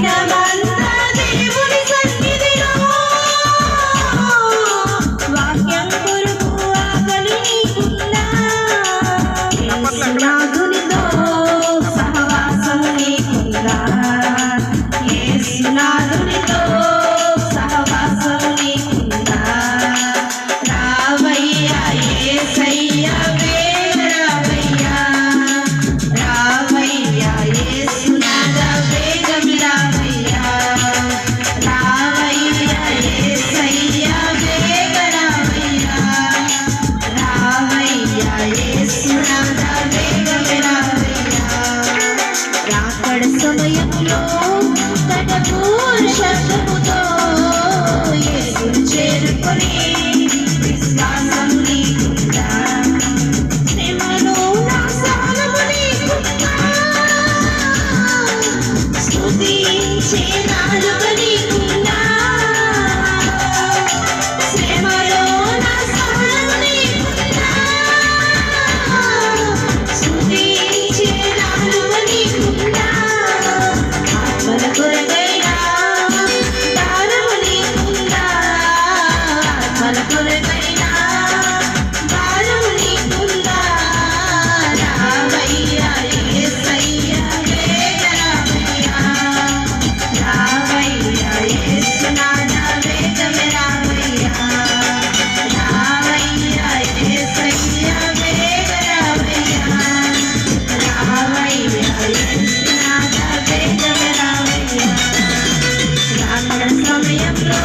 దినమంతా దేవుని సన్నిధిలో వాక్యం కొరకు ఆకలి నీకుందా యేసునాథునితో సహవాసం నీకుందా యేసునాథునితో సహవాసం నీకుందా రావయ్యా యేసయ్యా వేగరావయ్యా రావయ్యా యేసునాథ వేగం రావయ్యా రావయ్యా యేసయ్యా వేగరావయ్యా రావయ్యా యేసునాథ వేగం రావయ్యా రాకడ సమయంలో తటపూర్ శబ్దముతో యేసును చేరుకొని విశ్వాసం నీకుందా శ్రమలో నా స్థానము నీకుందా స్తుతించే నాలుక నీకుందా శ్రమలో నా స్థానము నీకుందా స్తుతించే నాలుక నీకుందా ఆత్మల కొరకైనా దానము నీకుందా ఆత్మల కొరకైనా దానము నీకుందా రావయ్యా యేసయ్యా వేగరావయ్యా రావయ్యా యేసునాథ వేగమే రావయ్యా రావయ్యా యేసయ్యా వేగరావయ్యా రావయ్యా యేసునాథ వేగమే రావయ్యా రాకడ సమయంలో